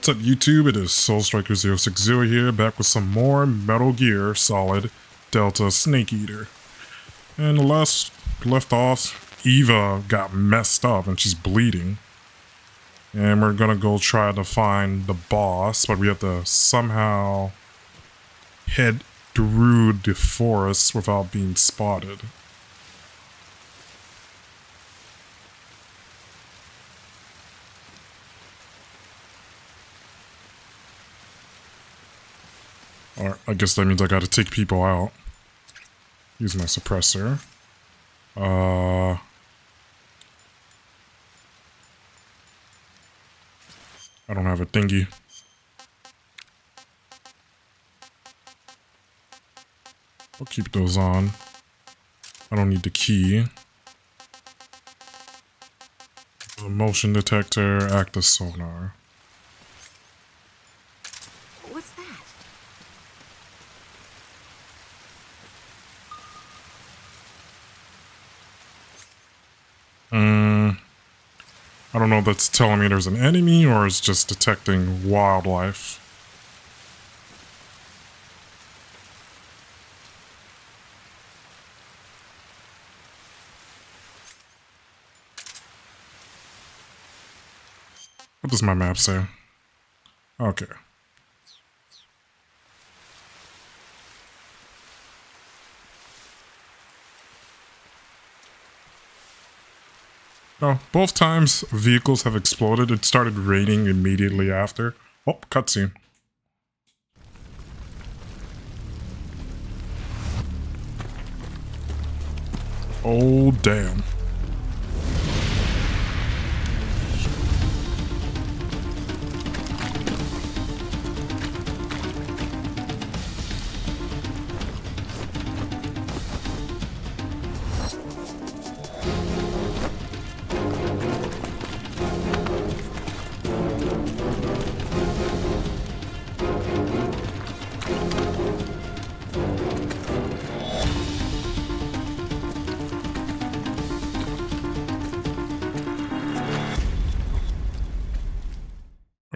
What's up YouTube, it is SoulStriker060 here, back with some more Metal Gear Solid Delta Snake Eater. And the last left off, Eva got messed up and she's bleeding. And we're gonna go try to find the boss, but we have to somehow head through the forest without being spotted. Or I guess that means I gotta take people out. Use my suppressor. I don't have a thingy. I'll keep those on. I don't need the key. The motion detector, active sonar. What's that? I don't know if that's telling me there's an enemy or it's just detecting wildlife. What does my map say? Okay. No, both times vehicles have exploded. It started raining immediately after. Oh, cutscene. Oh, damn.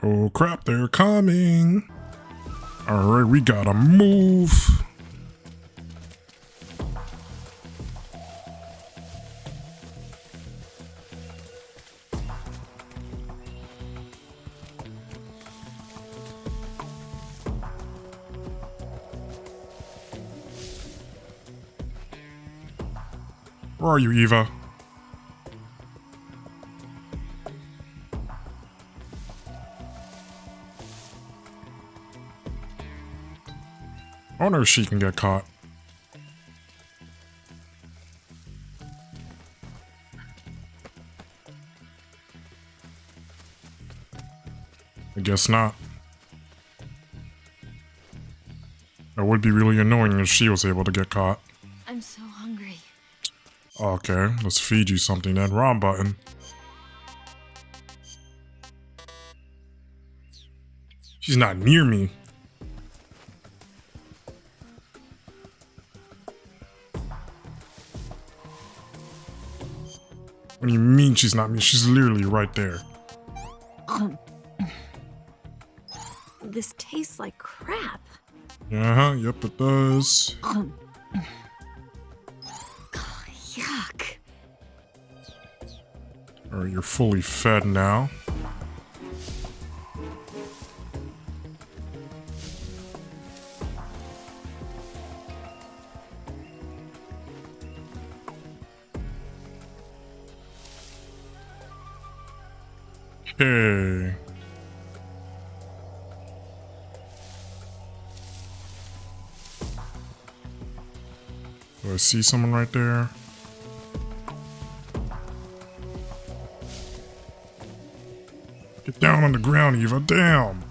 Oh crap, they're coming. Alright, we gotta move. Where are you, Eva? I wonder if she can get caught. I guess not. That would be really annoying if she was able to get caught. I'm so hungry. Okay, let's feed you something then. Wrong button. She's not near me. What do you mean she's not me? She's literally right there. This tastes like crap. Yep it does. Yuck. Alright, you're fully fed now. Okay. Do I see someone right there? Get down on the ground, Eva. Damn.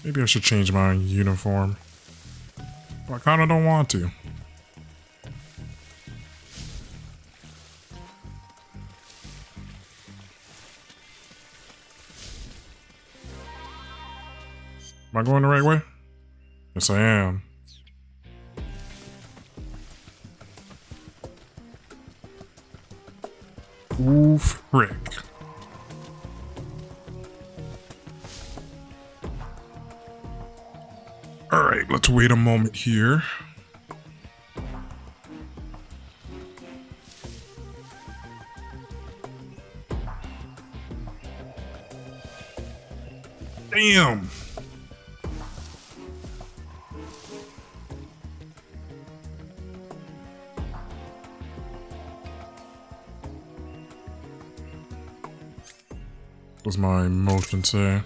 Maybe I should change my uniform. But I kinda don't want to. Am I going the right way? Yes, I am. Ooh, frick. Alright, let's wait a moment here. Damn! What does my motion say?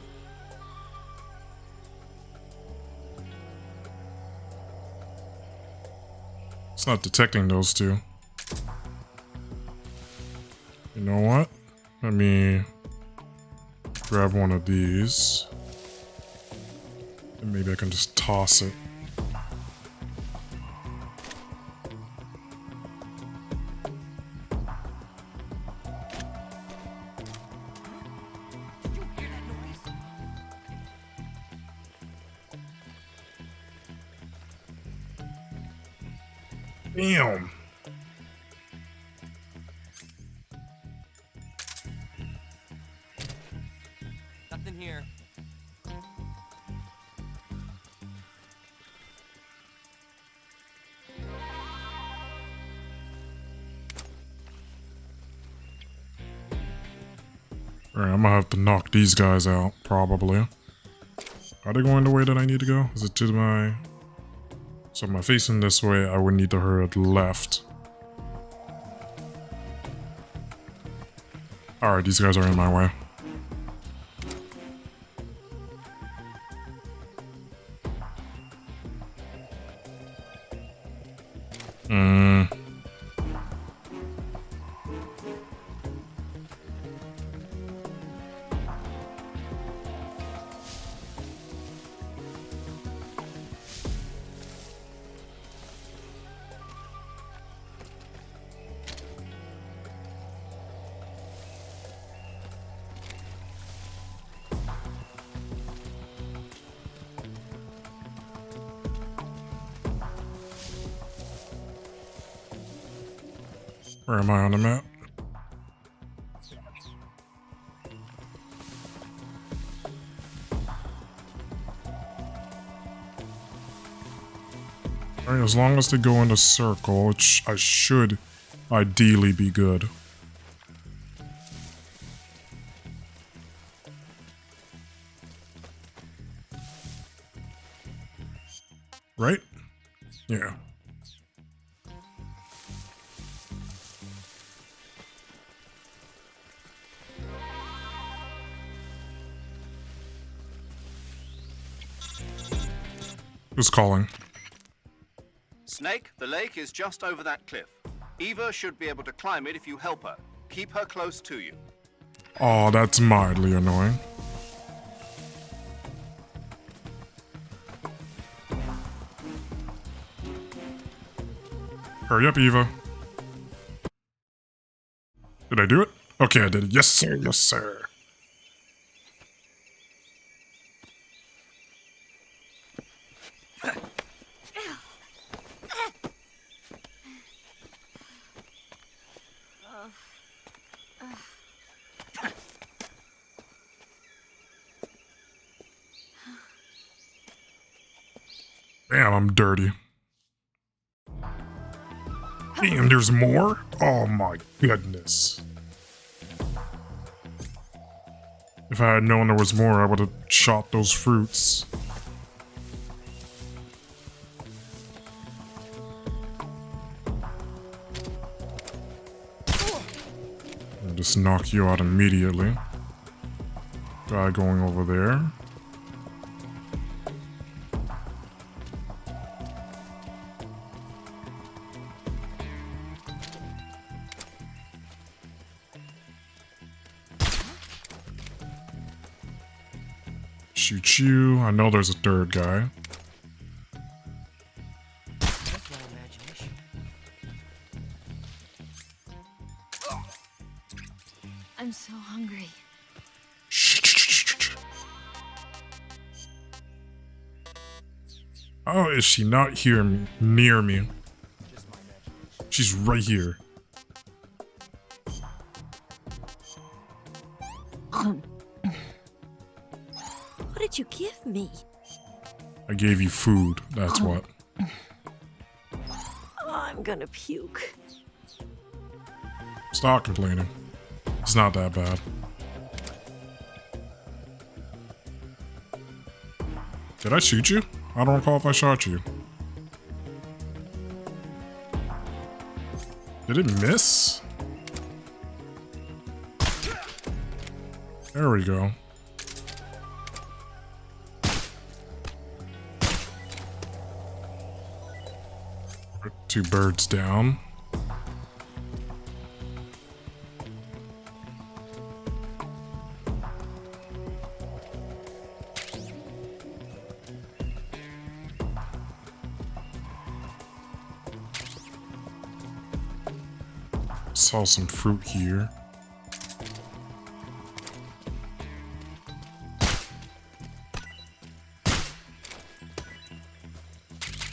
It's not detecting those two. You know what? Let me grab one of these. And maybe I can just toss it. Damn. Nothing here. Alright, I'm gonna have to knock these guys out, probably. Are they going the way that I need to go? Is it to my... So am I facing this way? I would need to hurt left. Alright, these guys are in my way. Where am I on the map? Alright, as long as they go in a circle, which I should ideally be good. Right? Yeah. Who's calling? Snake, the lake is just over that cliff. Eva should be able to climb it if you help her. Keep her close to you. Oh, that's mildly annoying. Hurry up, Eva. Did I do it? Okay, I did it. Yes, sir. Yes, sir. Damn, I'm dirty. Damn, there's more? Oh my goodness. If I had known there was more, I would have shot those fruits. I'll just knock you out immediately. Guy going over there. Shoot you. I know there's a third guy. That's my imagination. I'm so hungry. Shh. How is she not near me? She's right here. What did you give me? I gave you food, that's what. Oh, I'm gonna puke. Stop complaining. It's not that bad. Did I shoot you? I don't recall if I shot you. Did it miss? There we go. Two birds down. Saw some fruit here.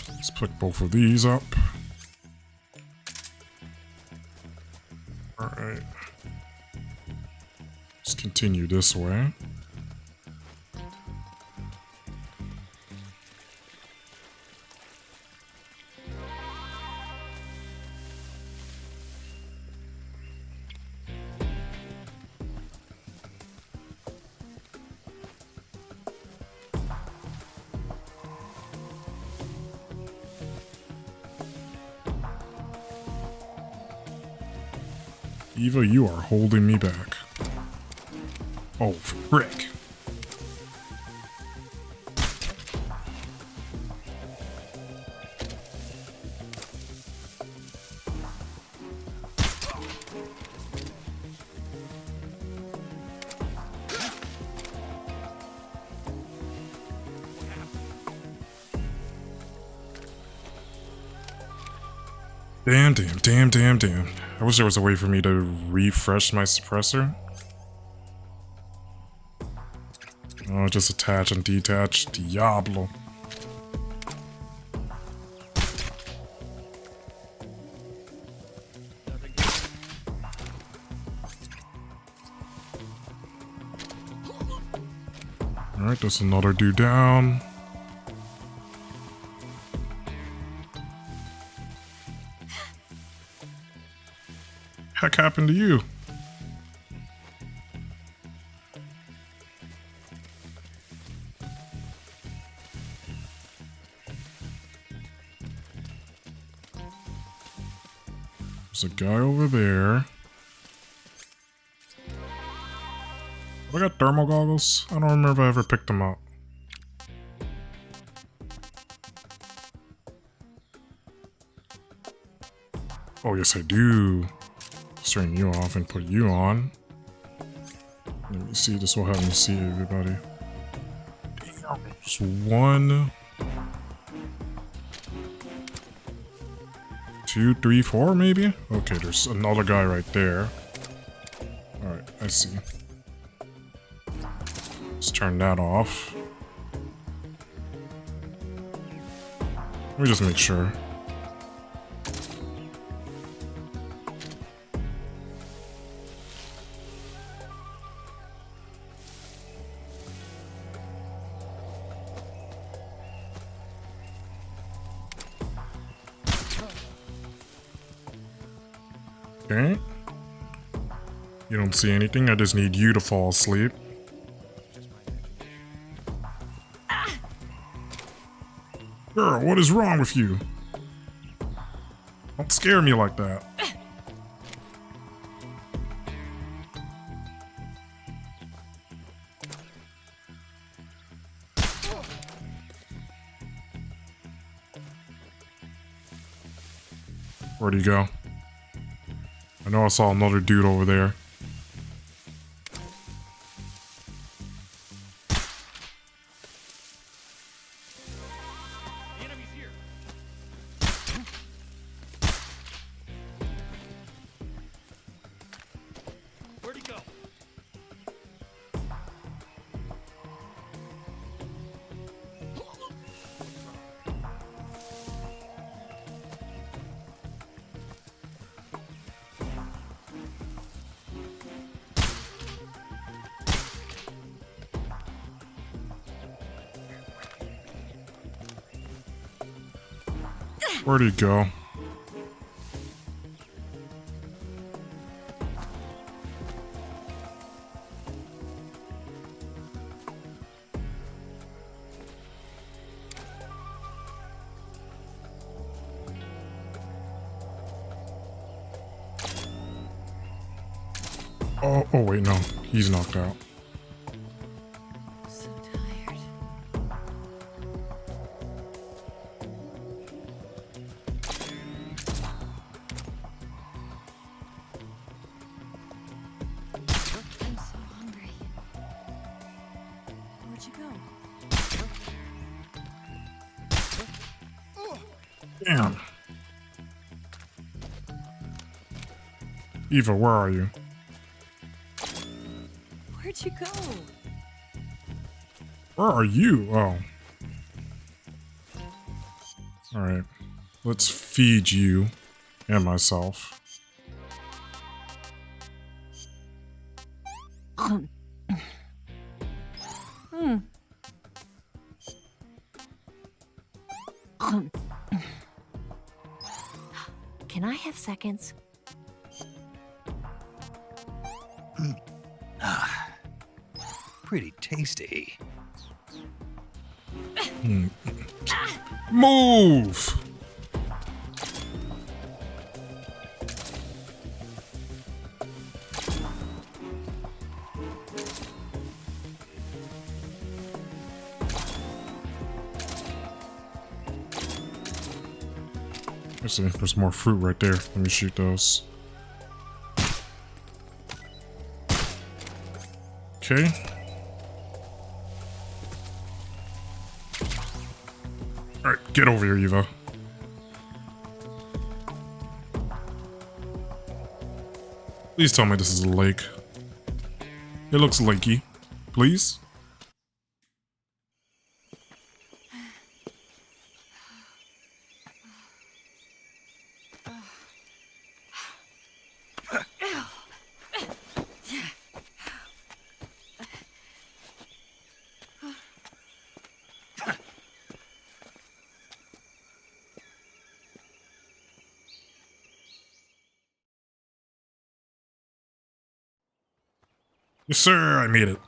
Let's pick both of these up. Alright. Let's continue this way. Eva, you are holding me back. Oh, frick. Damn. I wish there was a way for me to refresh my suppressor. Oh, just attach and detach. Diablo. Alright, there's another dude down. Heck happened to you? There's a guy over there. Have I got thermal goggles? I don't remember if I ever picked them up. Oh, yes, I do. Turn you off and put you on. Let me see, this will help me see everybody. Damn, just one, 2, 3, 4 maybe? Okay, there's another guy right there. Alright, I see. Let's turn that off. Let me just make sure. Okay. You don't see anything, I just need you to fall asleep. Girl, what is wrong with you? Don't scare me like that. Where'd he go? I know I saw another dude over there. The enemy's here. Where'd he go? Where'd he go? Oh wait, no. He's knocked out. So tired. I'm so hungry. Where'd you go? Damn. Eva, where are you? Where'd you go? Where are you? Oh. Alright. Let's feed you and myself. Can I have seconds? Pretty tasty. Move! Actually, there's more fruit right there. Let me shoot those. Okay. Alright, get over here, Eva. Please tell me this is a lake. It looks lakey. Please? Yes, sir, I made it.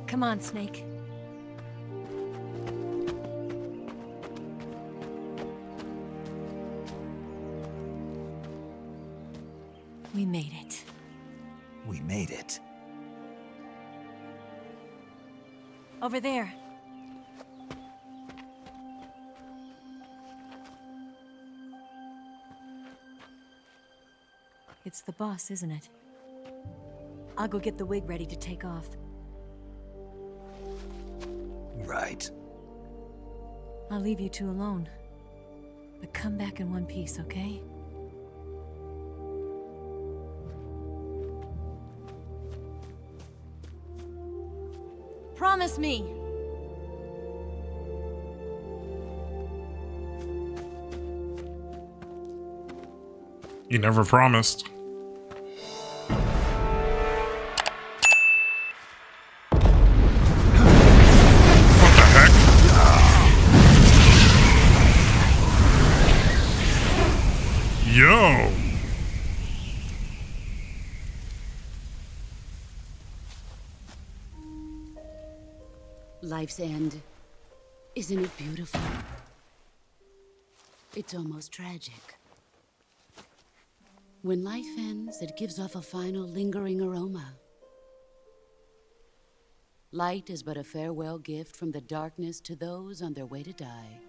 Come on, Snake. We made it. We made it. Over there. It's the boss, isn't it? I'll go get the wig ready to take off. Right. I'll leave you two alone. But come back in one piece, okay? Promise me! You never promised. What the heck? Yo! Life's end. Isn't it beautiful? It's almost tragic. When life ends, it gives off a final lingering aroma. Light is but a farewell gift from the darkness to those on their way to die.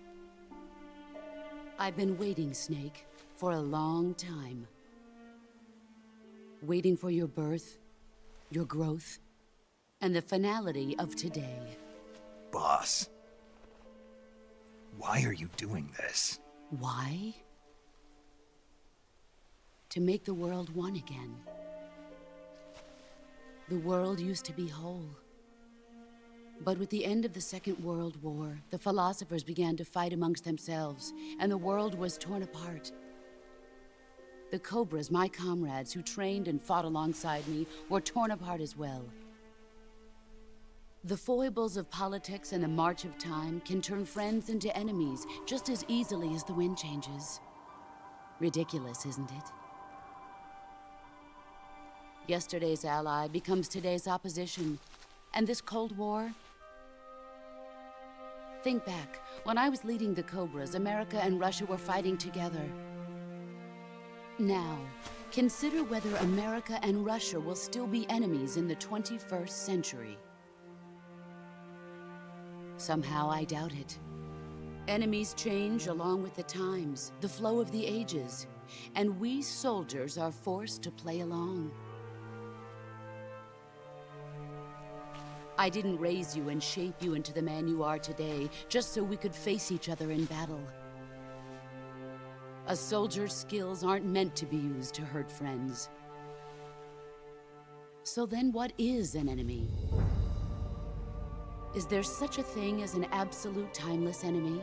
I've been waiting, Snake, for a long time. Waiting for your birth, your growth, and the finality of today. Boss. Why are you doing this? Why? To make the world one again. The world used to be whole. But with the end of the Second World War, the philosophers began to fight amongst themselves, and the world was torn apart. The Cobras, my comrades who trained and fought alongside me, were torn apart as well. The foibles of politics and the march of time can turn friends into enemies just as easily as the wind changes. Ridiculous, isn't it? Yesterday's ally becomes today's opposition. And this Cold War? Think back. When I was leading the Cobras, America and Russia were fighting together. Now, consider whether America and Russia will still be enemies in the 21st century. Somehow I doubt it. Enemies change along with the times, the flow of the ages, and we soldiers are forced to play along. I didn't raise you and shape you into the man you are today just so we could face each other in battle. A soldier's skills aren't meant to be used to hurt friends. So then what is an enemy? Is there such a thing as an absolute timeless enemy?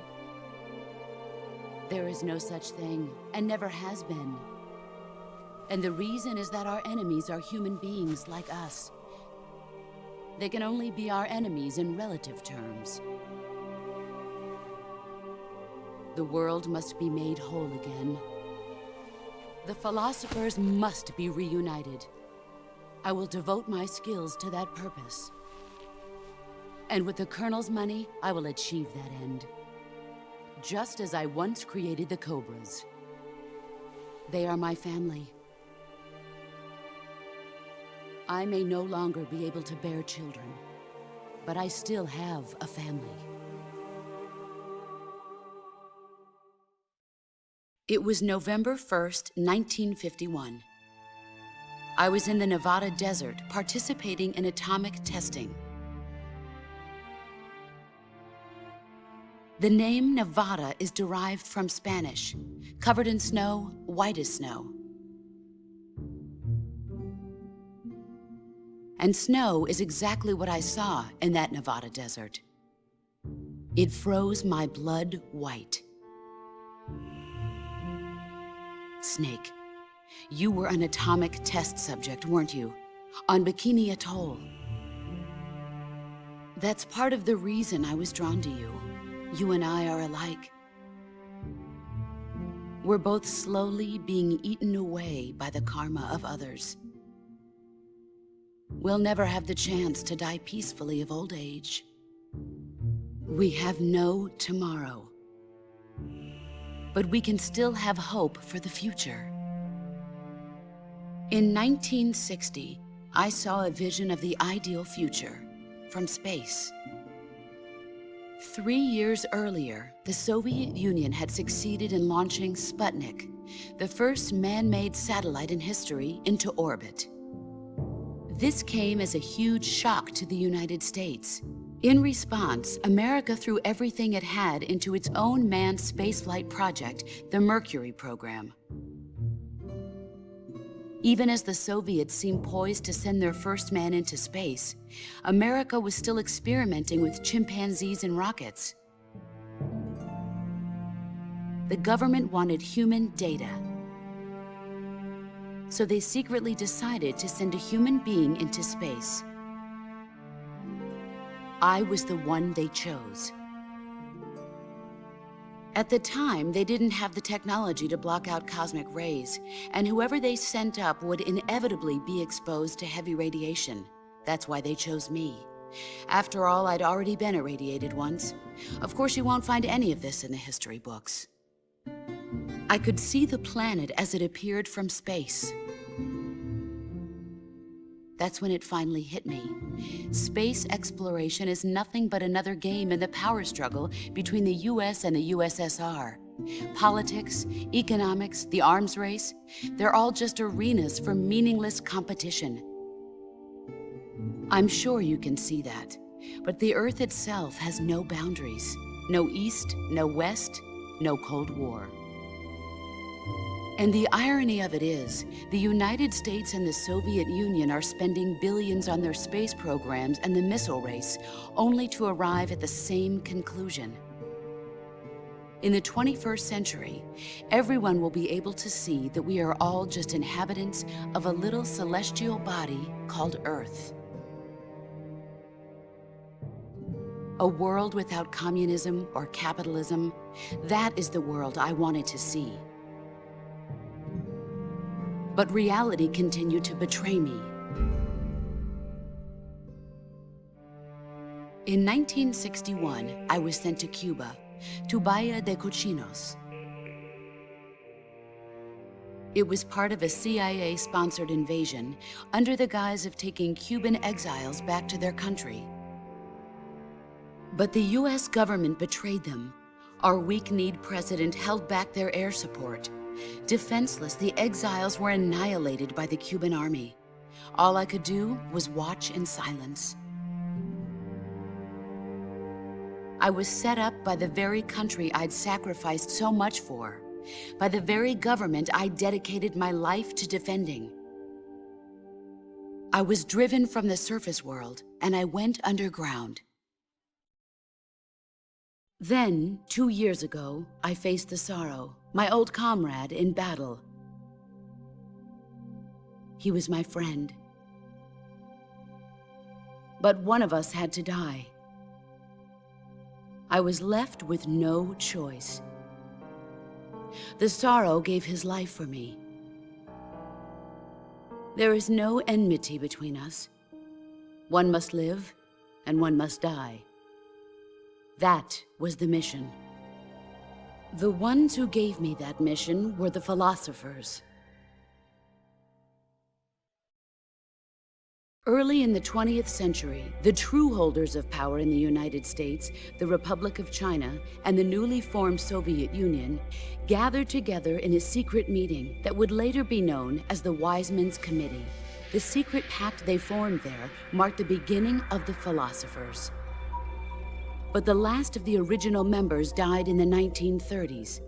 There is no such thing, and never has been. And the reason is that our enemies are human beings like us. They can only be our enemies in relative terms. The world must be made whole again. The philosophers must be reunited. I will devote my skills to that purpose. And with the Colonel's money, I will achieve that end. Just as I once created the Cobras. They are my family. I may no longer be able to bear children, but I still have a family. It was November 1st, 1951. I was in the Nevada desert participating in atomic testing. The name Nevada is derived from Spanish, covered in snow, white as snow. And snow is exactly what I saw in that Nevada desert. It froze my blood white. Snake, you were an atomic test subject, weren't you? On Bikini Atoll. That's part of the reason I was drawn to you. You and I are alike. We're both slowly being eaten away by the karma of others. We'll never have the chance to die peacefully of old age. We have no tomorrow. But we can still have hope for the future. In 1960, I saw a vision of the ideal future from space. 3 years earlier, the Soviet Union had succeeded in launching Sputnik, the first man-made satellite in history, into orbit. This came as a huge shock to the United States. In response, America threw everything it had into its own manned spaceflight project, the Mercury program. Even as the Soviets seemed poised to send their first man into space, America was still experimenting with chimpanzees and rockets. The government wanted human data. So they secretly decided to send a human being into space. I was the one they chose. At the time, they didn't have the technology to block out cosmic rays, and whoever they sent up would inevitably be exposed to heavy radiation. That's why they chose me. After all, I'd already been irradiated once. Of course, you won't find any of this in the history books. I could see the planet as it appeared from space. That's when it finally hit me. Space exploration is nothing but another game in the power struggle between the US and the USSR. Politics, economics, the arms race, they're all just arenas for meaningless competition. I'm sure you can see that, but the Earth itself has no boundaries. No East, no West, no Cold War. And the irony of it is, the United States and the Soviet Union are spending billions on their space programs and the missile race, only to arrive at the same conclusion. In the 21st century, everyone will be able to see that we are all just inhabitants of a little celestial body called Earth. A world without communism or capitalism, that is the world I wanted to see. But reality continued to betray me. In 1961, I was sent to Cuba, to Bahia de Cochinos. It was part of a CIA-sponsored invasion under the guise of taking Cuban exiles back to their country. But the US government betrayed them. Our weak-kneed president held back their air support. Defenseless, the exiles were annihilated by the Cuban army. All I could do was watch in silence. I was set up by the very country I'd sacrificed so much for, by the very government I dedicated my life to defending. I was driven from the surface world, and I went underground. Then, 2 years ago, I faced the Sorrow, my old comrade in battle. He was my friend. But one of us had to die. I was left with no choice. The Sorrow gave his life for me. There is no enmity between us. One must live, and one must die. That was the mission. The ones who gave me that mission were the philosophers. Early in the 20th century, the true holders of power in the United States, the Republic of China, and the newly formed Soviet Union gathered together in a secret meeting that would later be known as the Wiseman's Committee. The secret pact they formed there marked the beginning of the philosophers. But the last of the original members died in the 1930s.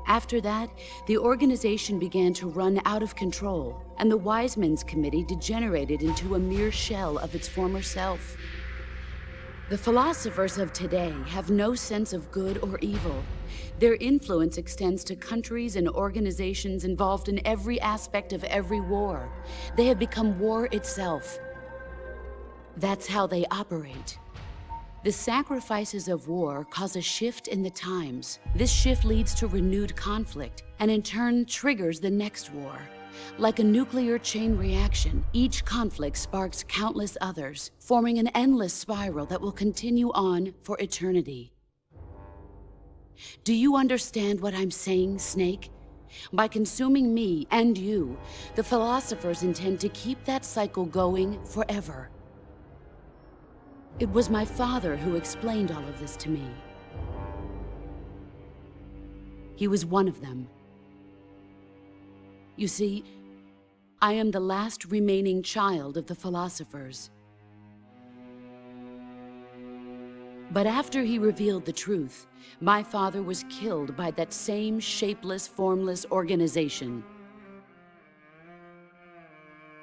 After that, the organization began to run out of control, and the Wiseman's Committee degenerated into a mere shell of its former self. The philosophers of today have no sense of good or evil. Their influence extends to countries and organizations involved in every aspect of every war. They have become war itself. That's how they operate. The sacrifices of war cause a shift in the times. This shift leads to renewed conflict, and in turn triggers the next war. Like a nuclear chain reaction, each conflict sparks countless others, forming an endless spiral that will continue on for eternity. Do you understand what I'm saying, Snake? By consuming me and you, the philosophers intend to keep that cycle going forever. It was my father who explained all of this to me. He was one of them. You see, I am the last remaining child of the philosophers. But after he revealed the truth, my father was killed by that same shapeless, formless organization.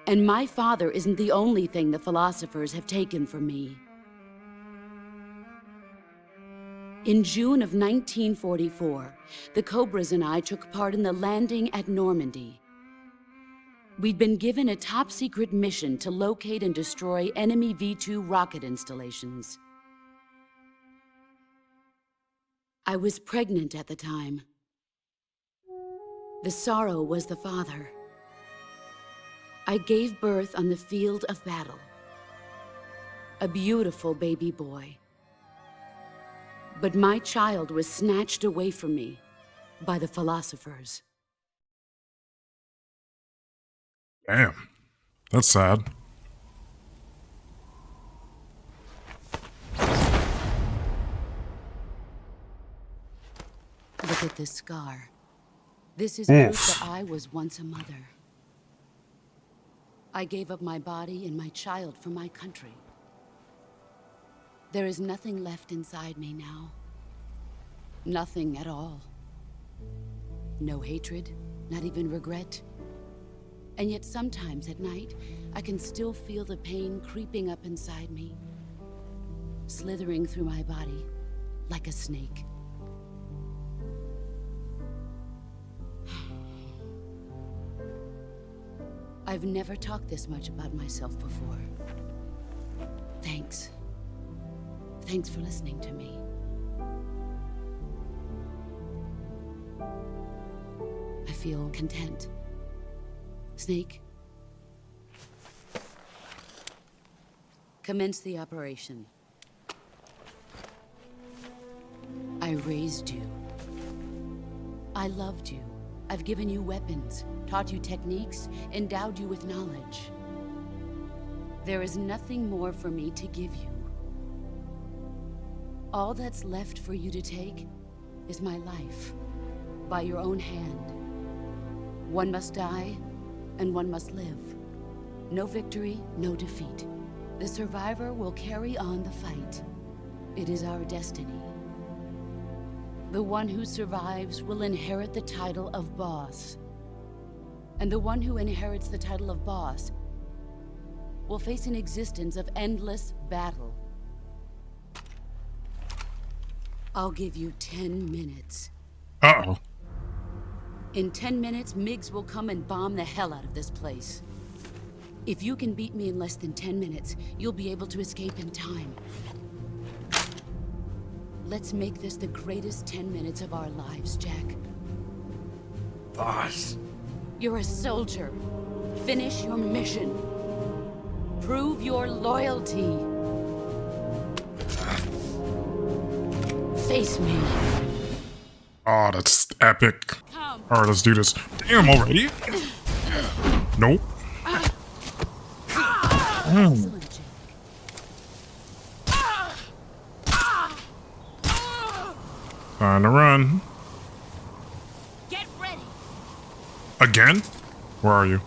And my father isn't the only thing the philosophers have taken from me. In June of 1944, the Cobras and I took part in the landing at Normandy. We'd been given a top-secret mission to locate and destroy enemy V-2 rocket installations. I was pregnant at the time. The Sorrow was the father. I gave birth on the field of battle. A beautiful baby boy. But my child was snatched away from me by the philosophers. Damn. That's sad. Look at this scar. This is Oof. proof that I was once a mother. I gave up my body and my child for my country. There is nothing left inside me now. Nothing at all. no hatred, not even regret. And yet sometimes at night, I can still feel the pain creeping up inside me, slithering through my body like a snake. I've never talked this much about myself before. Thanks. Thanks for listening to me. I feel content. Snake, commence the operation. I raised you. I loved you. I've given you weapons, taught you techniques, endowed you with knowledge. There is nothing more for me to give you. All that's left for you to take is my life, by your own hand. One must die, and one must live. No victory, no defeat. The survivor will carry on the fight. It is our destiny. The one who survives will inherit the title of boss. And the one who inherits the title of boss will face an existence of endless battle. I'll give you 10 minutes. Uh-oh. In 10 minutes, MiGs will come and bomb the hell out of this place. If you can beat me in less than 10 minutes, you'll be able to escape in time. Let's make this the greatest 10 minutes of our lives, Jack. Boss. You're a soldier. Finish your mission. Prove your loyalty. Face me. Oh, that's epic. Come. Alright, let's do this. Damn, already? Nope. Excellent, Jack. Time to run. Get ready. Again? Where are you?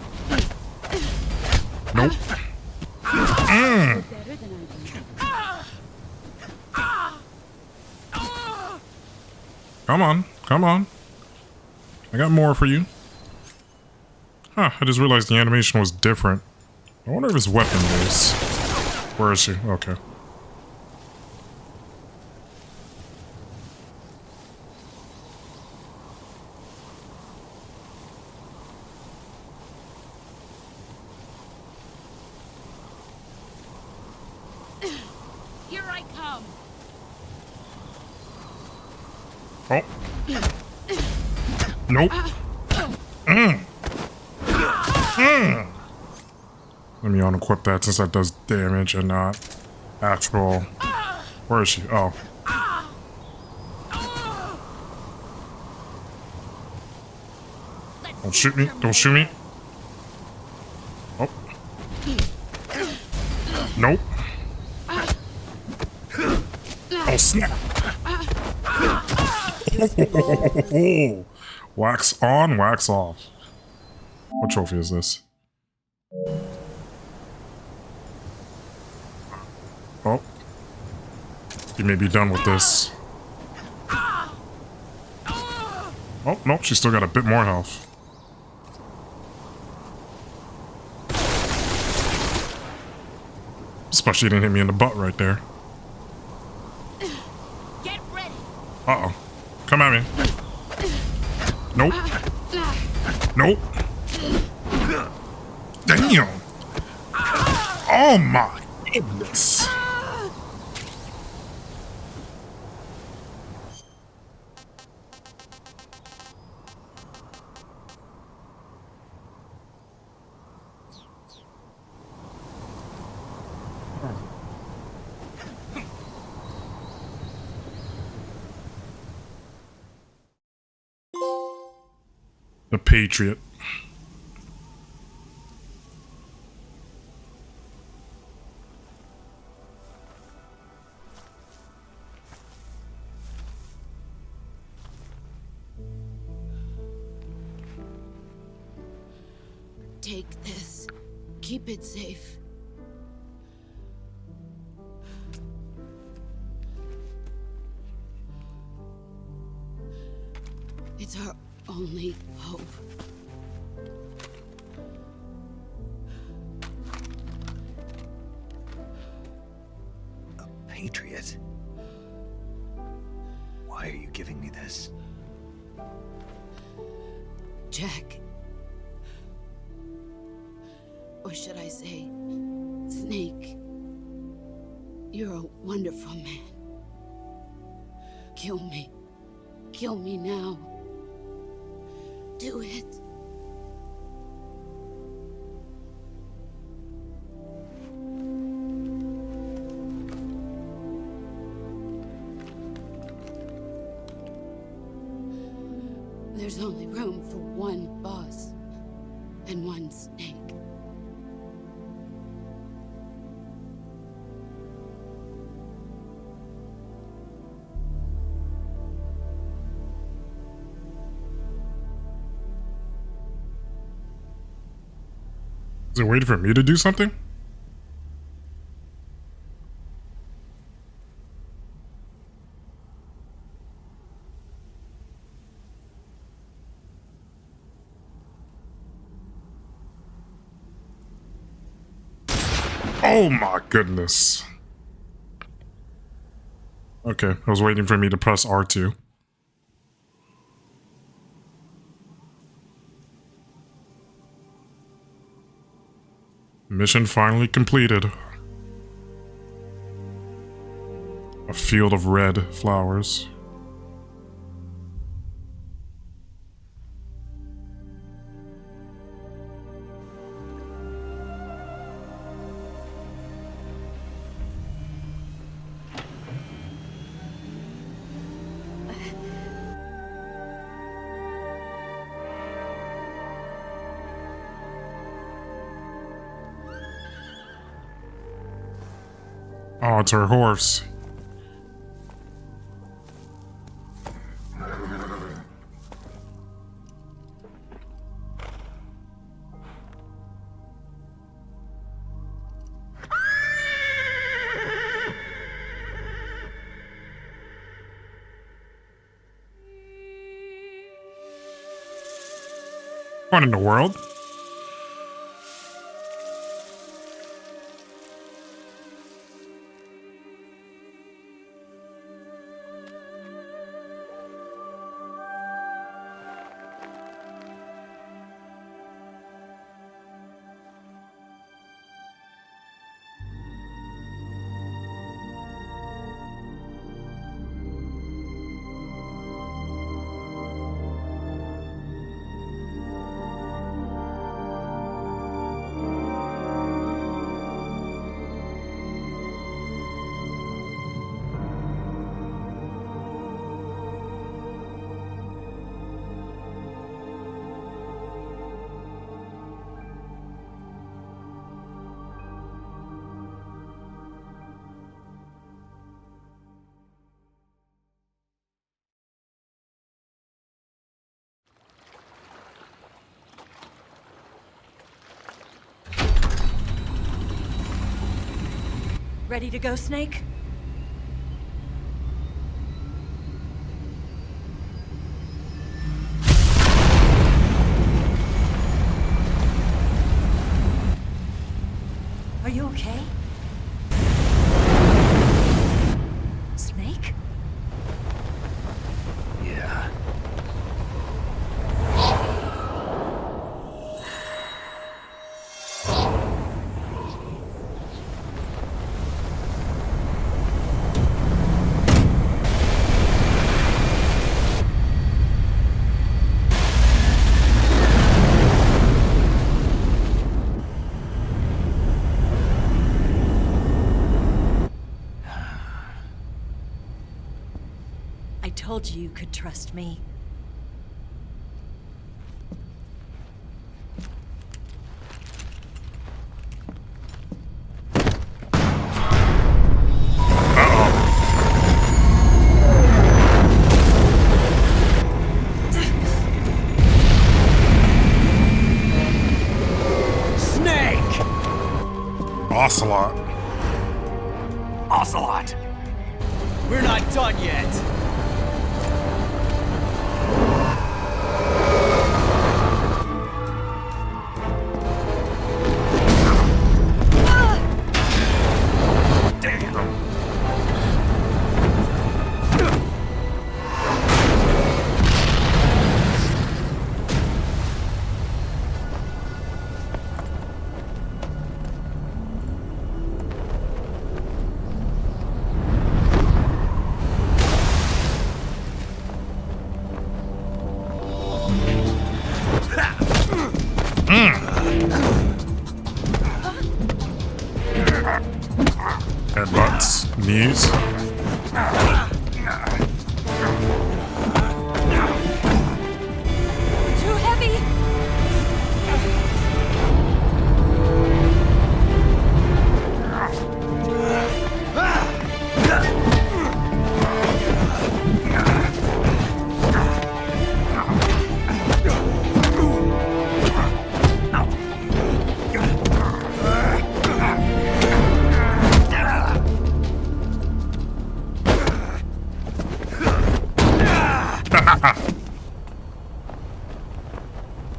Nope. Better than I do. Come on, come on. I got more for you. Huh, I just realized the animation was different. I wonder if his weapon is. Where is she? Okay. Here I come. Oh. Nope. Let me unequip that since that does damage and not actual. Where is she? Oh. Don't shoot me. Don't shoot me. Oh. Nope. Oh, snap. Wax on, wax off. What trophy is this? Oh. You may be done with this. Oh, nope, she's still got a bit more health. Especially didn't hit me in the butt right there. Get ready. Uh-oh. Come at me. Nope. Nope. Damn. Oh my goodness. The Patriot. Take this. Keep it safe. It's our only hope. A patriot? Why are you giving me this? Jack. Or should I say, Snake. You're a wonderful man. Kill me. Kill me now. Do it. There's only room for one boss and one snake. Is it waiting for me to do something? Oh my goodness. Okay, I was waiting for me to press R2. Mission finally completed. A field of red flowers. Oh, it's her horse. What in the world? Ready to go, Snake? Are you okay? Snake? Yeah. I told you you could trust me. Snake! Ocelot. Ocelot! We're not done yet.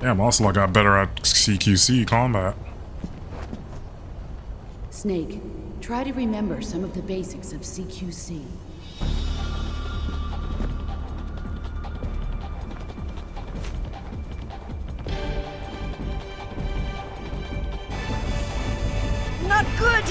Damn, also I got better at CQC combat. Snake, try to remember some of the basics of CQC. Not good!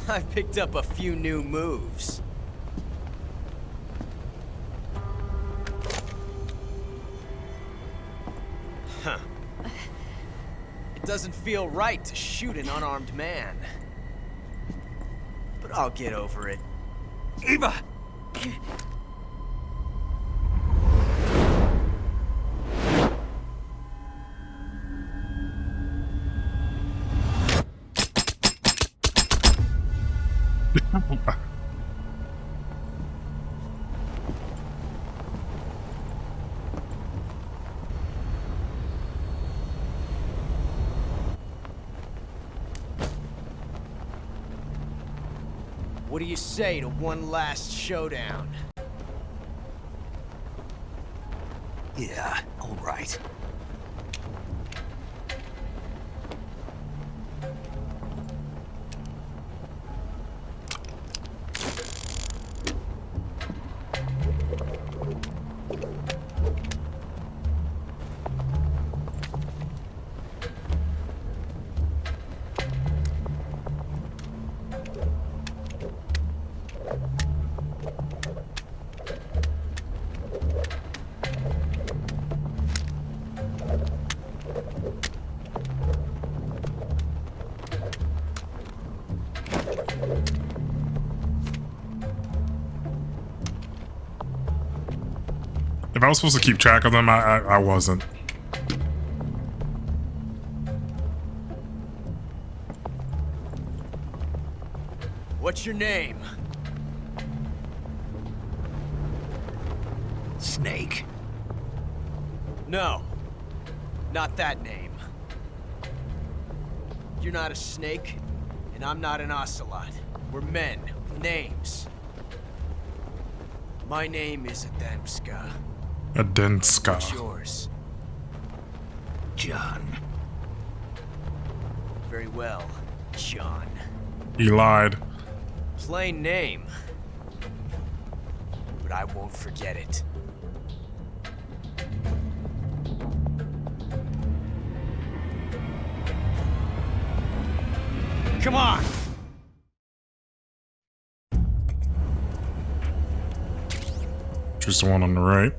I picked up a few new moves. Huh. It doesn't feel right to shoot an unarmed man. But I'll get over it. Eva! What do you say to one last showdown? Yeah, all right. If I was supposed to keep track of them, I wasn't. What's your name? Snake. No, not that name. You're not a snake, and I'm not an ocelot. We're men with names. My name is Adamska. Adenska. What's yours? John. Very well, John. He lied. Plain name. But I won't forget it. Come on! Choose the one on the right.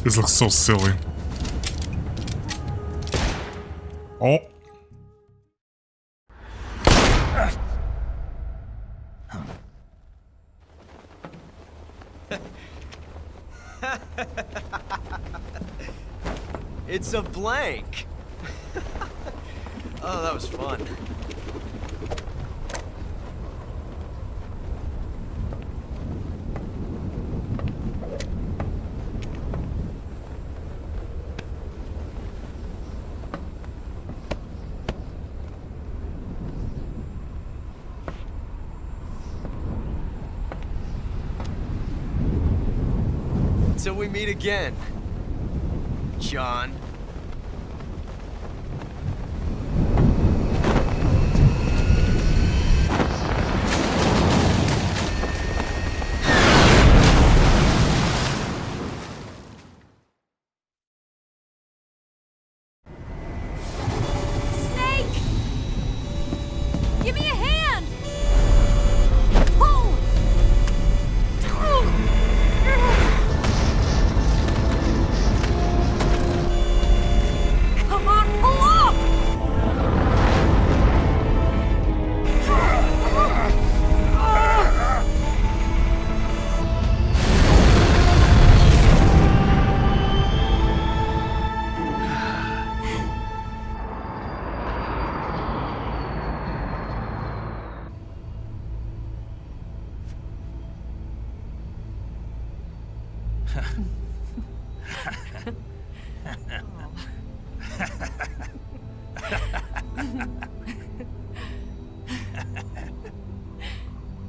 This looks so silly. Oh. It's a blank. Oh, that was fun. Until we meet again, John. Snake! Give me a hand! Pull! Come on, pull up!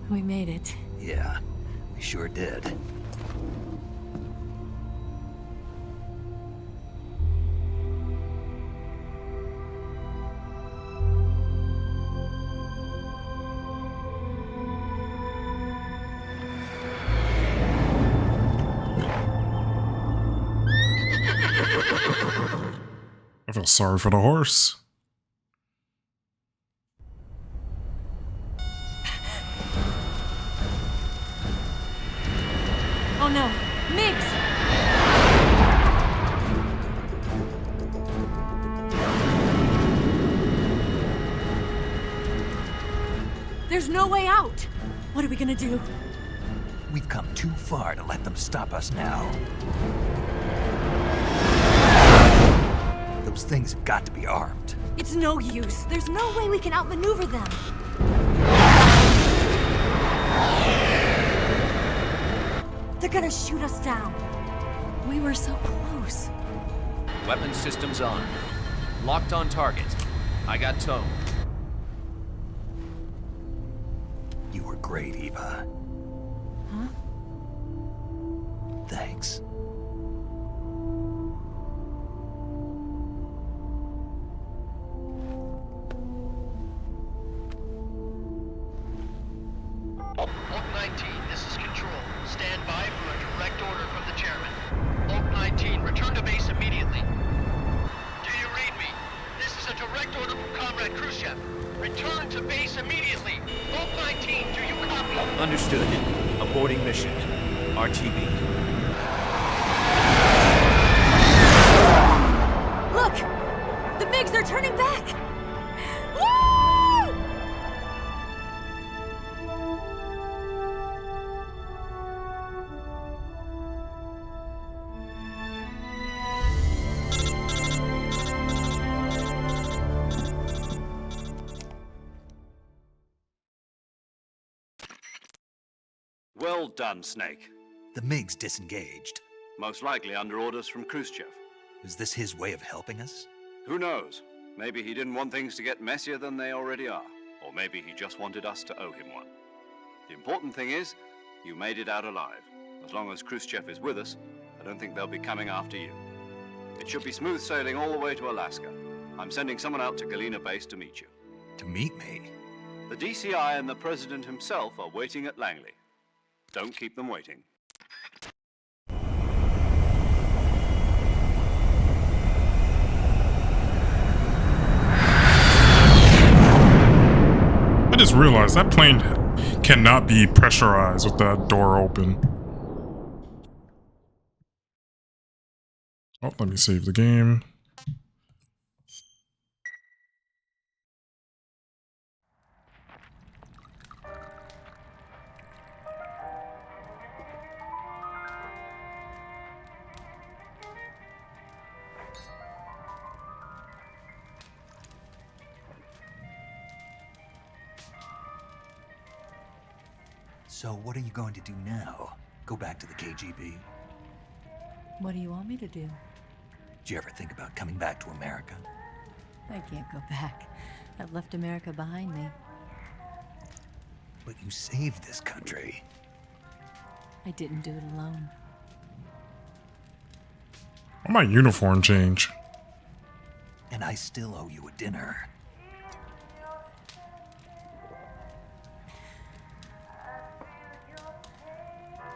We made it. Yeah, we sure did. I feel sorry for the horse. Oh no, Miggs! There's no way out! What are we gonna do? We've come too far to let them stop us now. Those things have got to be armed. It's no use. There's no way we can outmaneuver them. They're gonna shoot us down. We were so close. Weapon systems on. Locked on target. I got towed. You were great, Eva. Huh? Thanks. Oak 19, this is Control. Stand by for a direct order from the chairman. Oak 19, return to base immediately. Do you read me? This is a direct order from Comrade Khrushchev. Return to base immediately. Oak 19, do you copy? Understood. Aborting mission. RTB. Look! The MiGs are turning back! Woo! Well done, Snake. The MiGs disengaged. Most likely under orders from Khrushchev. Is this his way of helping us? Who knows? Maybe he didn't want things to get messier than they already are. Or maybe he just wanted us to owe him one. The important thing is, you made it out alive. As long as Khrushchev is with us, I don't think they'll be coming after you. It should be smooth sailing all the way to Alaska. I'm sending someone out to Galena Base to meet you. To meet me? The DCI and the President himself are waiting at Langley. Don't keep them waiting. I just realized that plane cannot be pressurized with that door open. Oh, let me save the game. So what are you going to do now? Go back to the KGB? What do you want me to do? Did you ever think about coming back to America? I can't go back. I've left America behind me. But you saved this country. I didn't do it alone. Why my uniform change? And I still owe you a dinner.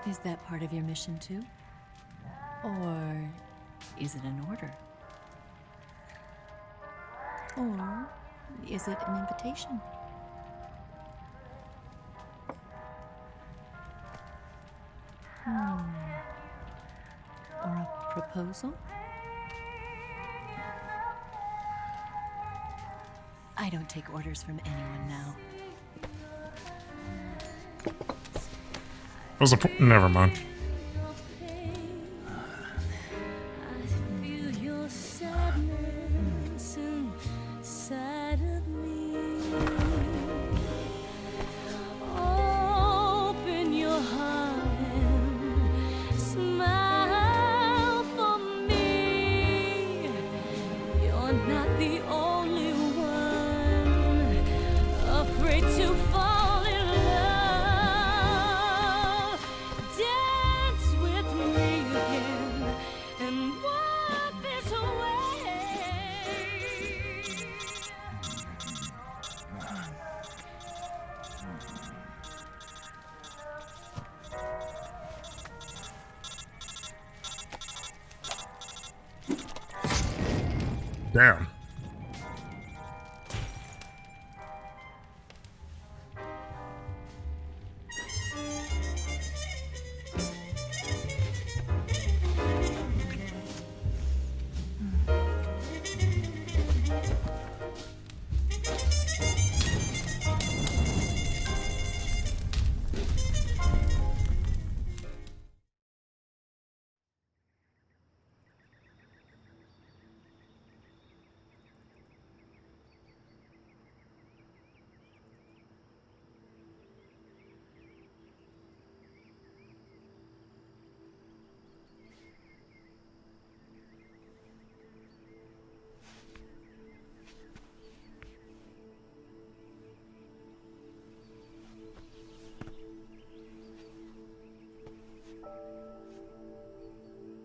Is that part of your mission too? Or is it an order? Or is it an invitation? Or a proposal? I don't take orders from anyone now. Was a never mind. Open your heart and smile for me. You're not the only one afraid to fall in love. Dance with me again and walk this way. Damn.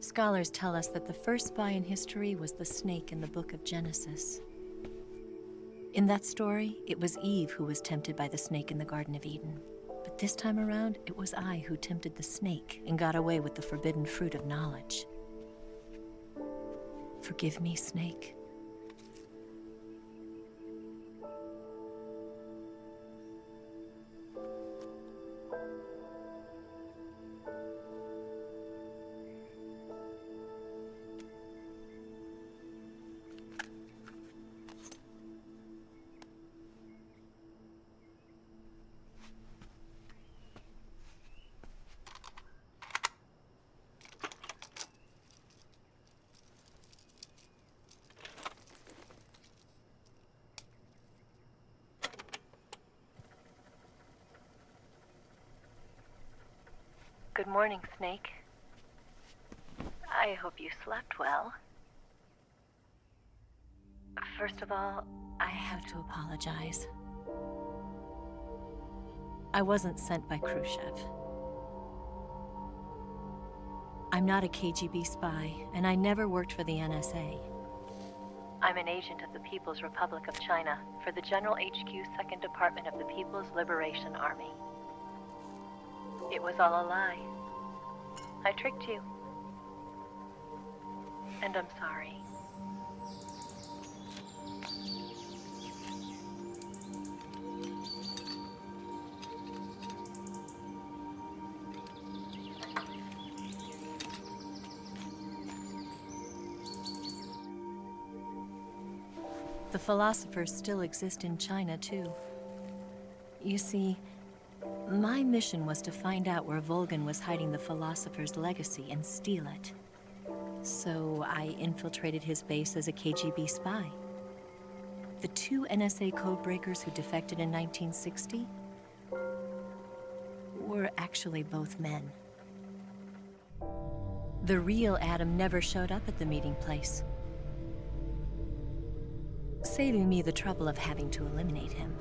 Scholars tell us that the first spy in history was the snake in the book of Genesis. In that story, it was Eve who was tempted by the snake in the Garden of Eden. But this time around, it was I who tempted the snake and got away with the forbidden fruit of knowledge. Forgive me, snake. Good morning, Snake. I hope you slept well. First of all, I have to apologize. I wasn't sent by Khrushchev. I'm not a KGB spy, and I never worked for the NSA. I'm an agent of the People's Republic of China for the General HQ 2nd Department of the People's Liberation Army. It was all a lie. I tricked you. And I'm sorry. The philosophers still exist in China, too. You see, my mission was to find out where Volgin was hiding the philosopher's legacy and steal it. So I infiltrated his base as a KGB spy. The two NSA codebreakers who defected in 1960 were actually both men. The real Adam never showed up at the meeting place, saving me the trouble of having to eliminate him.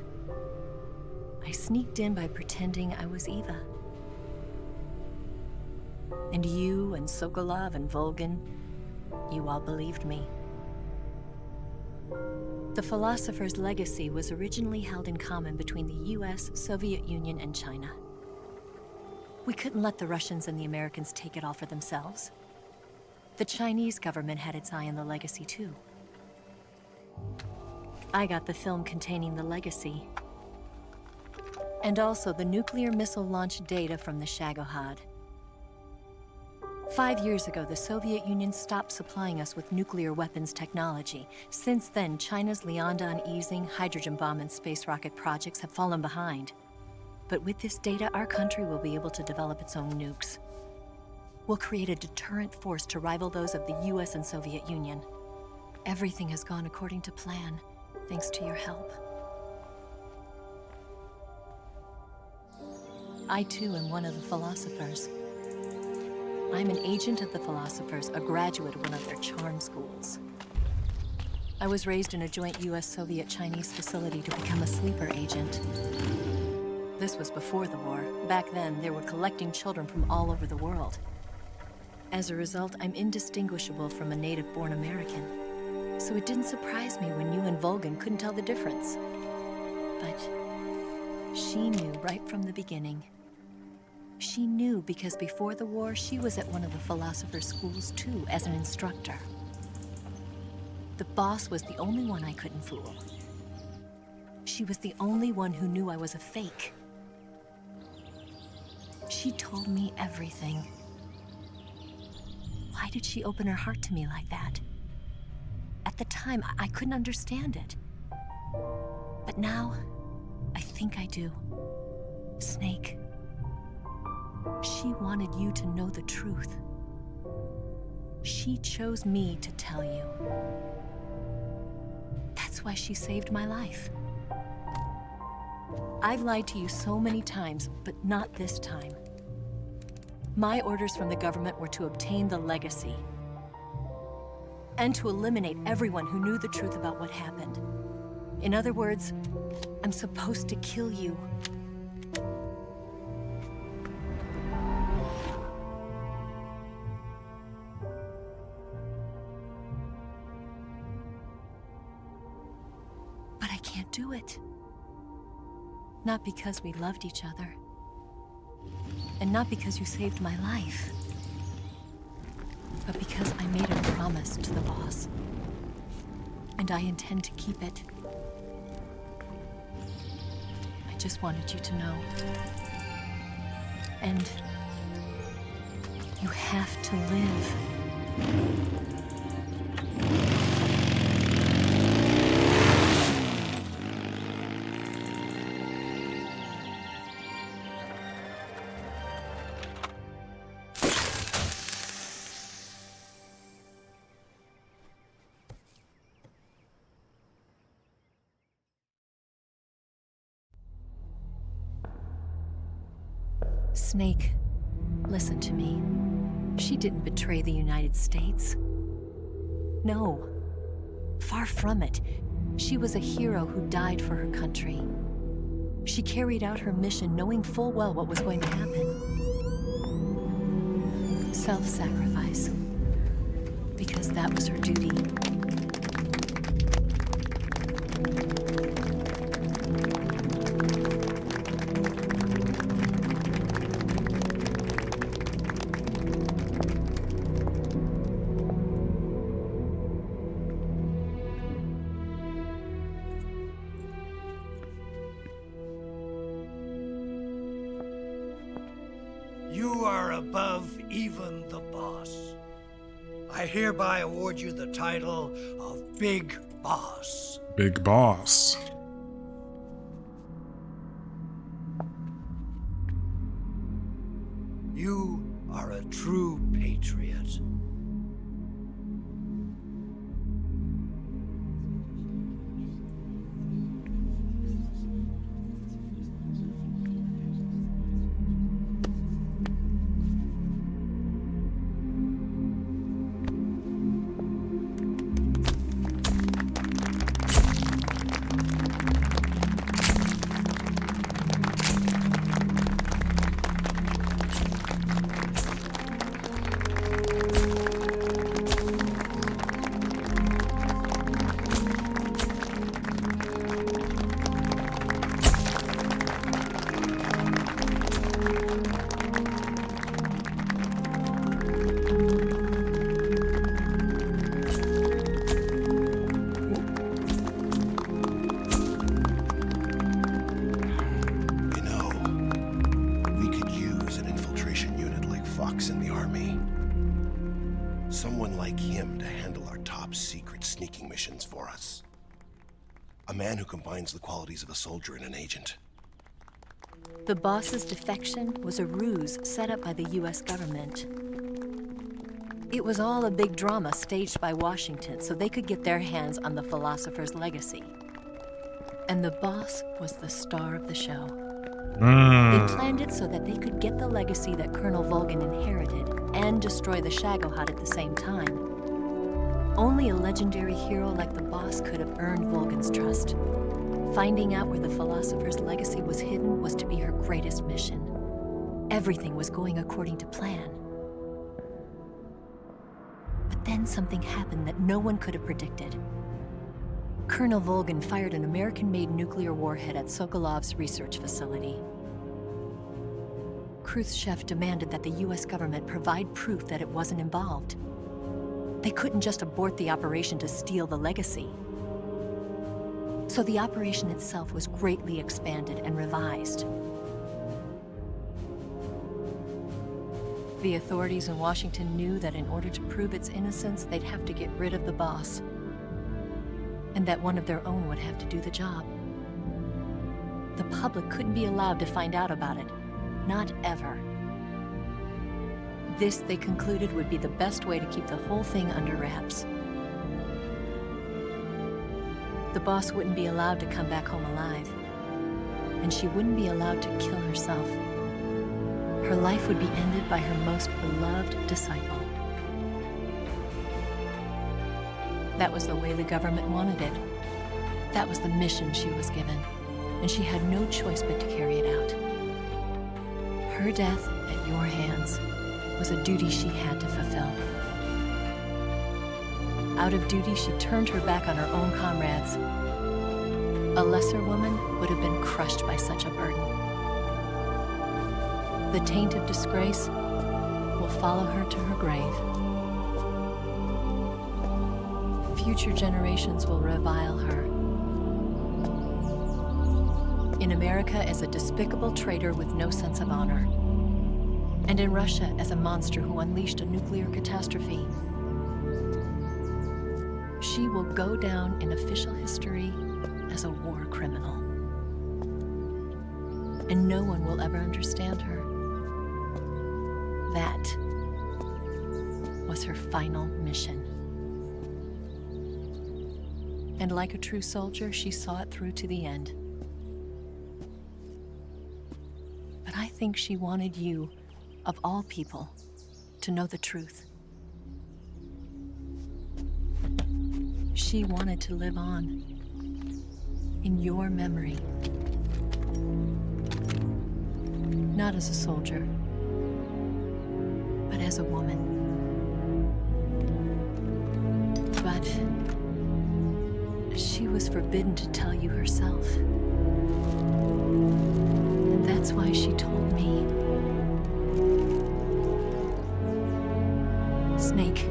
I sneaked in by pretending I was Eva. And you and Sokolov and Volgin, you all believed me. The philosopher's legacy was originally held in common between the US, Soviet Union, and China. We couldn't let the Russians and the Americans take it all for themselves. The Chinese government had its eye on the legacy too. I got the film containing the legacy, and also the nuclear missile launch data from the Shagohod. 5 years ago, the Soviet Union stopped supplying us with nuclear weapons technology. Since then, China's Liaodong easing, hydrogen bomb, and space rocket projects have fallen behind. But with this data, our country will be able to develop its own nukes. We'll create a deterrent force to rival those of the US and Soviet Union. Everything has gone according to plan, thanks to your help. I too am one of the philosophers. I'm an agent of the philosophers, a graduate of one of their charm schools. I was raised in a joint US-Soviet-Chinese facility to become a sleeper agent. This was before the war. Back then, they were collecting children from all over the world. As a result, I'm indistinguishable from a native-born American. So it didn't surprise me when you and Volgin couldn't tell the difference. But she knew right from the beginning. She knew because before the war, she was at one of the philosopher's schools too, as an instructor. The boss was the only one I couldn't fool. She was the only one who knew I was a fake. She told me everything. Why did she open her heart to me like that? At the time, I couldn't understand it. But now, I think I do. Snake. She wanted you to know the truth. She chose me to tell you. That's why she saved my life. I've lied to you so many times, but not this time. My orders from the government were to obtain the legacy and to eliminate everyone who knew the truth about what happened. In other words, I'm supposed to kill you. But I can't do it. Not because we loved each other. And not because you saved my life. But because I made a promise to the boss. And I intend to keep it. I just wanted you to know. And you have to live. Snake, listen to me. She didn't betray the United States. No. Far from it. She was a hero who died for her country. She carried out her mission knowing full well what was going to happen. Self-sacrifice. Because that was her duty. You are above even the boss. I hereby award you the title of Big Boss. Big Boss. You are a true patriot. box in the army. Someone like him to handle our top secret sneaking missions for us. A man who combines the qualities of a soldier and an agent. The boss's defection was a ruse set up by the US government. It was all a big drama staged by Washington so they could get their hands on the philosopher's legacy. And the boss was the star of the show. They planned it so that they could get the legacy that Colonel Volgin inherited and destroy the Shagohod at the same time. Only a legendary hero like the boss could have earned Volgin's trust. Finding out where the philosopher's legacy was hidden was to be her greatest mission. Everything was going according to plan. But then something happened that no one could have predicted. Colonel Volgin fired an American-made nuclear warhead at Sokolov's research facility. Khrushchev demanded that the US government provide proof that it wasn't involved. They couldn't just abort the operation to steal the legacy. So the operation itself was greatly expanded and revised. The authorities in Washington knew that in order to prove its innocence, they'd have to get rid of the boss, and that one of their own would have to do the job. The public couldn't be allowed to find out about it, not ever. This, they concluded, would be the best way to keep the whole thing under wraps. The boss wouldn't be allowed to come back home alive, and she wouldn't be allowed to kill herself. Her life would be ended by her most beloved disciple. That was the way the government wanted it. That was the mission she was given, and she had no choice but to carry it out. Her death at your hands was a duty she had to fulfill. Out of duty, she turned her back on her own comrades. A lesser woman would have been crushed by such a burden. The taint of disgrace will follow her to her grave. Future generations will revile her. In America as a despicable traitor with no sense of honor. And in Russia as a monster who unleashed a nuclear catastrophe. She will go down in official history as a war criminal. And no one will ever understand her. That was her final mission. And like a true soldier, she saw it through to the end. But I think she wanted you, of all people, to know the truth. She wanted to live on in your memory. Not as a soldier, but as a woman. But she was forbidden to tell you herself. And that's why she told me. Snake,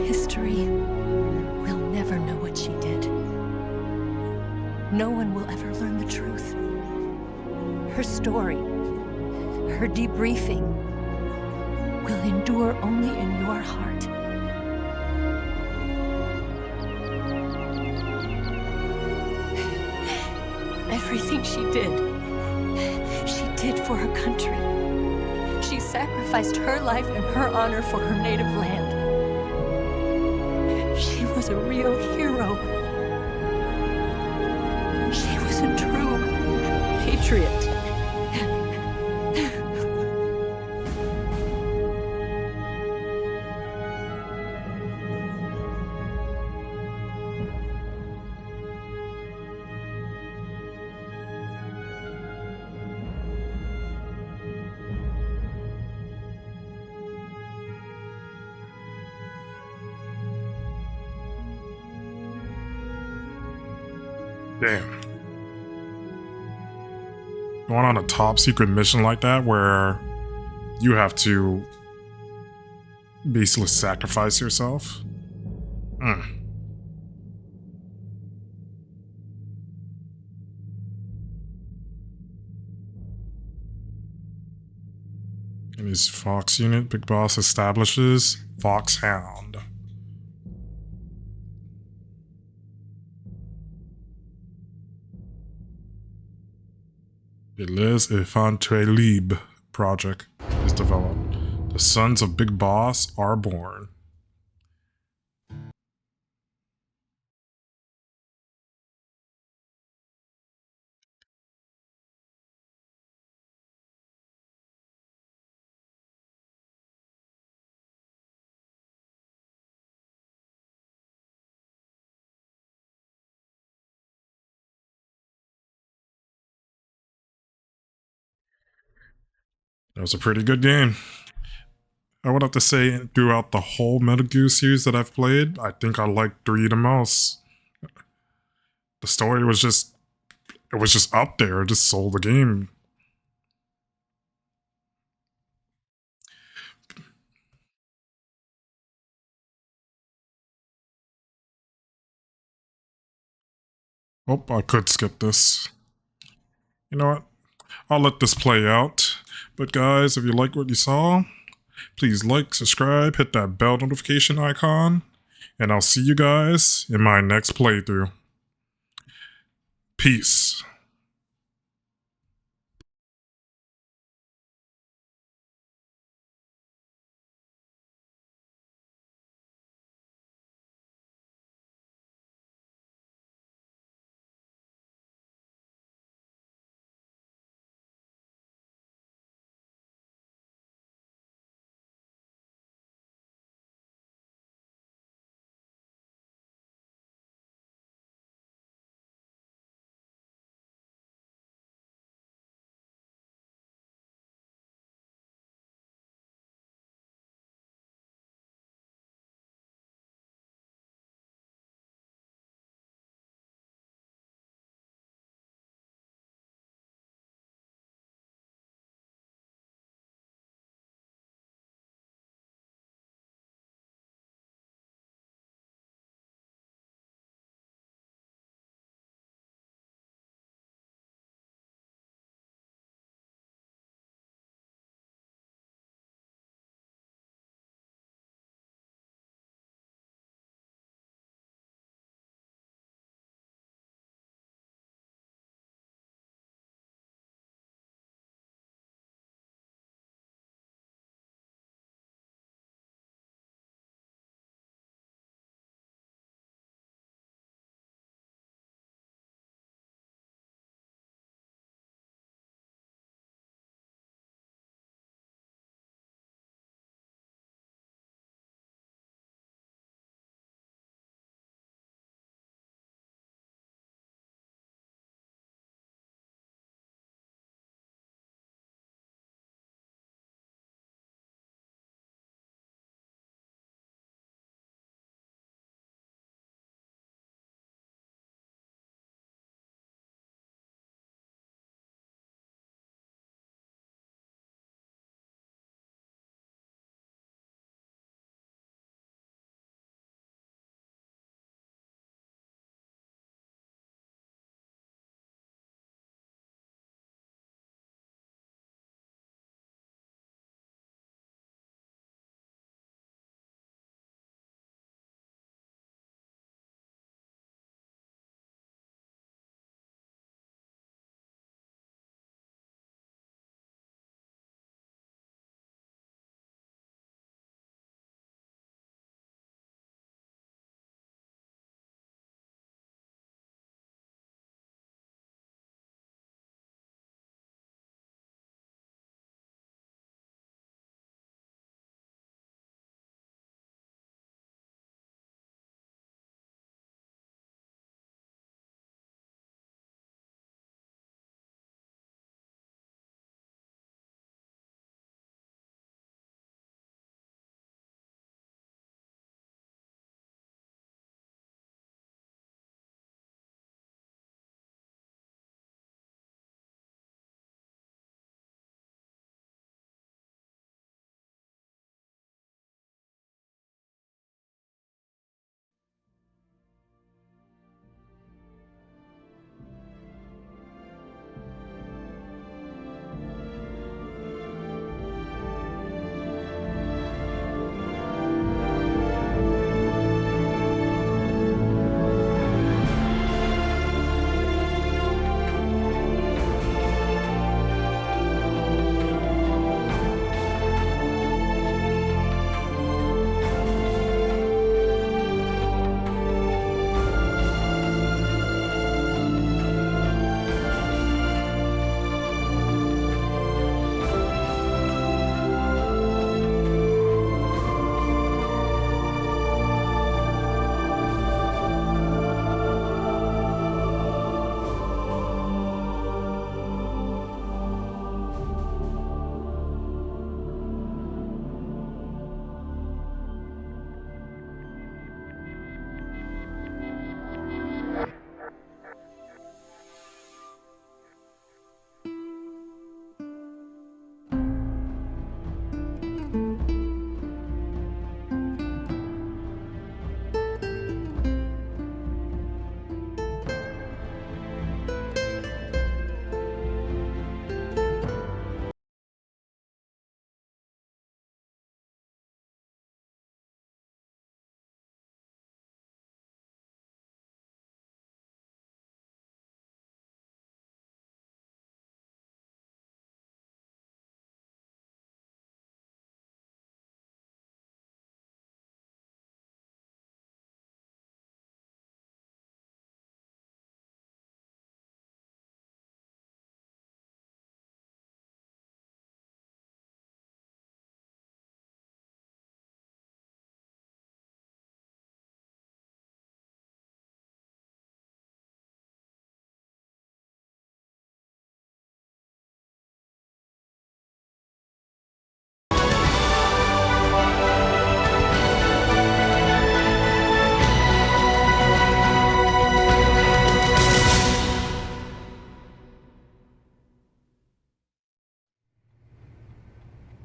history will never know what she did. No one will ever learn the truth. Her story, her debriefing, will endure only in your heart. Everything she did for her country. She sacrificed her life and her honor for her native land. She was a real hero. She was a true patriot. Damn. Going on a top secret mission like that where you have to basically sacrifice yourself. And his Fox unit, Big Boss establishes Foxhound. The Les Infantres Libres project is developed. The sons of Big Boss are born. That was a pretty good game. I would have to say, throughout the whole Metal Gear series that I've played, I think I liked 3 the most. The story was just, it was just up there. It just sold the game. Oh, I could skip this. You know what? I'll let this play out. But guys, if you like what you saw, please like, subscribe, hit that bell notification icon, and I'll see you guys in my next playthrough. Peace.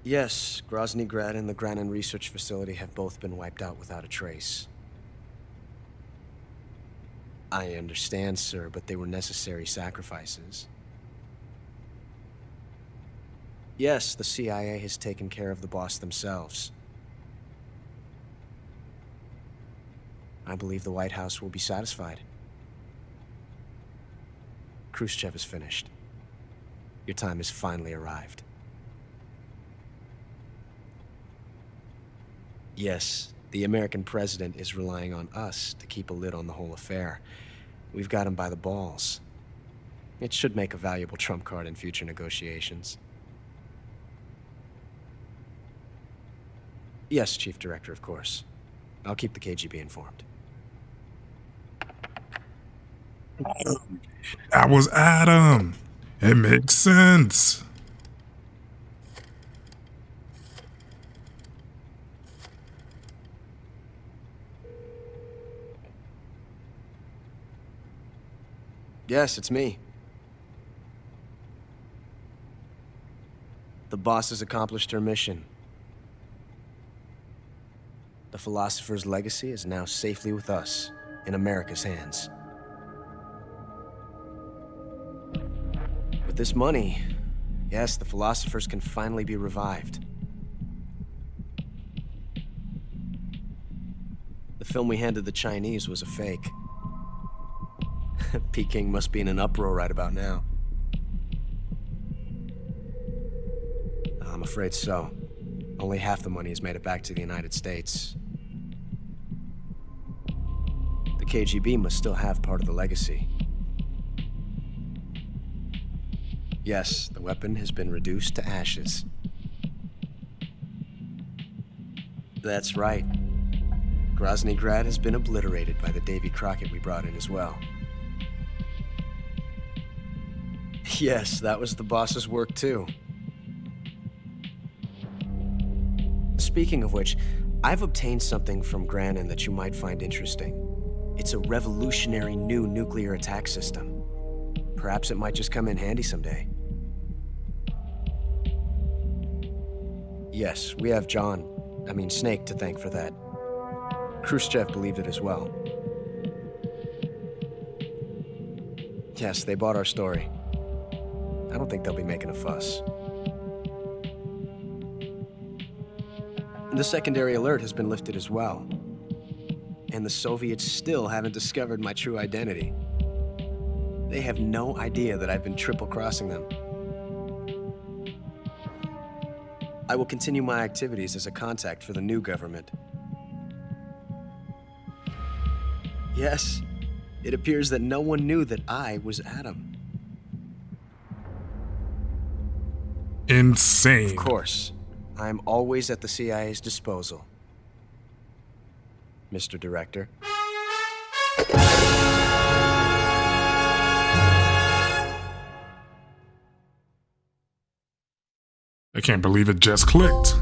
Yes, Grozny Grad and the Granin Research Facility have both been wiped out without a trace. I understand, sir, but they were necessary sacrifices. Yes, the CIA has taken care of the boss themselves. I believe the White House will be satisfied. Khrushchev is finished. Your time has finally arrived. Yes, the American president is relying on us to keep a lid on the whole affair. We've got him by the balls. It should make a valuable trump card in future negotiations. Yes, Chief Director, of course. I'll keep the KGB informed. That was Adam. It makes sense. Yes, it's me. The boss has accomplished her mission. The philosopher's legacy is now safely with us, in America's hands. With this money, yes, the philosophers can finally be revived. The film we handed the Chinese was a fake. Peking must be in an uproar right about now. I'm afraid so. Only half the money has made it back to the United States. The KGB must still have part of the legacy. Yes, the weapon has been reduced to ashes. That's right. Grozny Grad has been obliterated by the Davy Crockett we brought in as well. Yes, that was the boss's work too. Speaking of which, I've obtained something from Granin that you might find interesting. It's a revolutionary new nuclear attack system. Perhaps it might just come in handy someday. Yes, we have Snake to thank for that. Khrushchev believed it as well. Yes, they bought our story. I don't think they'll be making a fuss. The secondary alert has been lifted as well. And the Soviets still haven't discovered my true identity. They have no idea that I've been triple-crossing them. I will continue my activities as a contact for the new government. Yes, it appears that no one knew that I was Adam. Insane. Of course. I'm always at the CIA's disposal, Mr. Director. I can't believe it just clicked.